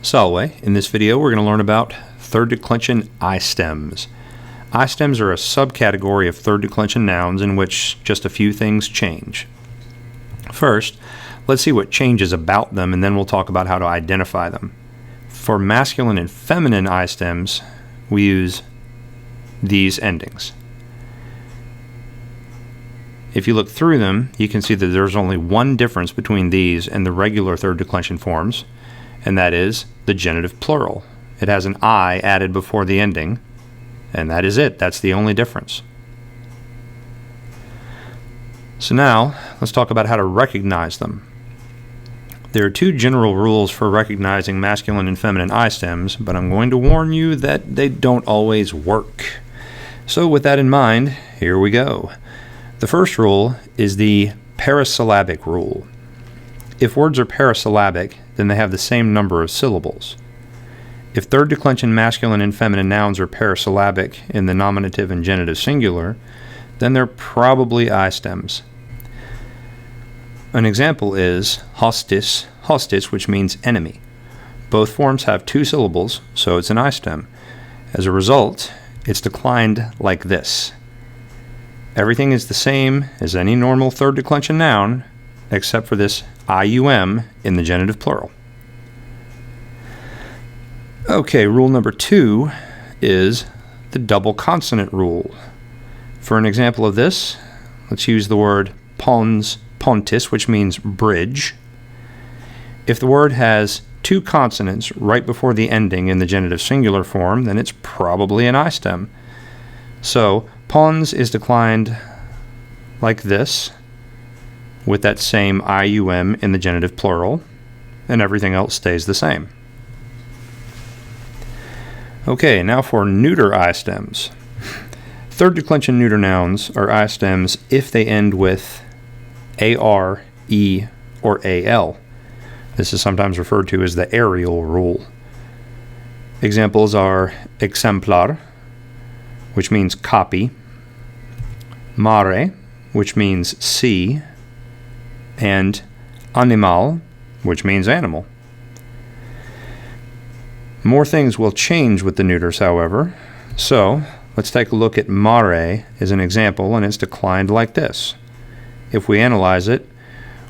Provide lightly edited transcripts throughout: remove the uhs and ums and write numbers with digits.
Salve. In this video we're going to learn about third declension I stems. I stems are a subcategory of third declension nouns in which just a few things change. First, let's see what changes about them, and then we'll talk about how to identify them. For masculine and feminine I stems, we use these endings. If you look through them, you can see that there's only one difference between these and the regular third declension forms, and that is the genitive plural. It has an I added before the ending, and that is it. That's the only difference. So now, let's talk about how to recognize them. There are two general rules for recognizing masculine and feminine I stems, but I'm going to warn you that they don't always work. So with that in mind, here we go. The first rule is the parasyllabic rule. If words are parasyllabic, then they have the same number of syllables. If third declension masculine and feminine nouns are parasyllabic in the nominative and genitive singular, then they're probably I stems. An example is hostis, hostis, which means enemy. Both forms have two syllables, so it's an I stem. As a result, it's declined like this. Everything is the same as any normal third declension noun, except for this IUM in the genitive plural. Okay, rule number 2 is the double consonant rule. For an example of this, let's use the word pons, pontis, which means bridge. If the word has two consonants right before the ending in the genitive singular form, then it's probably an I stem. So, pons is declined like this, with that same IUM in the genitive plural, and everything else stays the same. Okay, now for neuter I stems. Third declension neuter nouns are I stems if they end with AR, E, or AL. This is sometimes referred to as the aerial rule. Examples are exemplar, which means copy, mare, which means sea, and animal, which means animal. More things will change with the neuters, however. So, let's take a look at mare as an example, and it's declined like this. If we analyze it,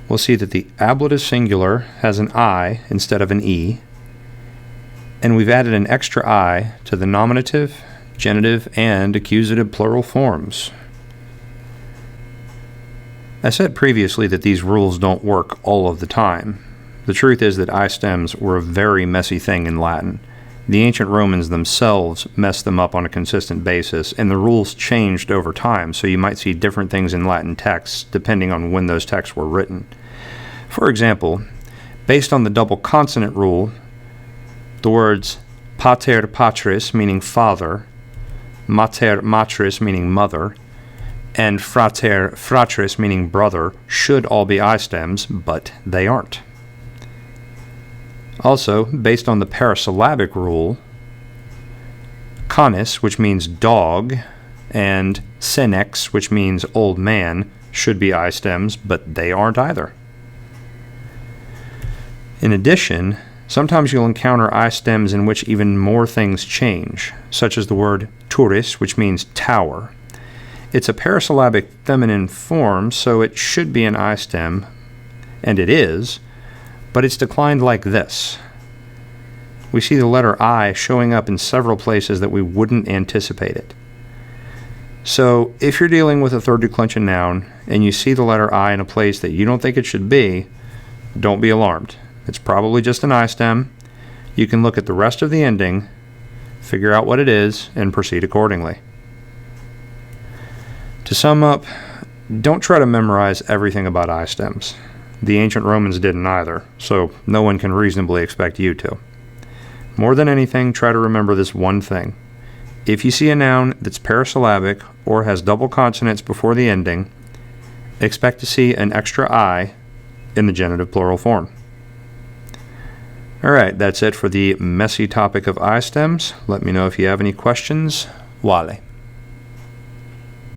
we'll see that the ablative singular has an I instead of an E, and we've added an extra I to the nominative, genitive, and accusative plural forms. I said previously that these rules don't work all of the time. The truth is that I stems were a very messy thing in Latin. The ancient Romans themselves messed them up on a consistent basis, and the rules changed over time, so you might see different things in Latin texts depending on when those texts were written. For example, based on the double consonant rule, the words pater patris, meaning father, mater matris, meaning mother, and frater fratris, meaning brother, should all be I stems, but they aren't. Also, based on the parasyllabic rule, canis, which means dog, and senex, which means old man, should be I stems, but they aren't either. In addition, sometimes you'll encounter I stems in which even more things change, such as the word touris, which means tower. It's a parasyllabic feminine form, so it should be an I stem, and it is, but it's declined like this. We see the letter I showing up in several places that we wouldn't anticipate it. So, if you're dealing with a third declension noun, and you see the letter I in a place that you don't think it should be, don't be alarmed. It's probably just an I stem. You can look at the rest of the ending, figure out what it is, and proceed accordingly. To sum up, don't try to memorize everything about I stems. The ancient Romans didn't either, so no one can reasonably expect you to. More than anything, try to remember this one thing. If you see a noun that's parasyllabic or has double consonants before the ending, expect to see an extra I in the genitive plural form. Alright, that's it for the messy topic of I stems. Let me know if you have any questions. Wale.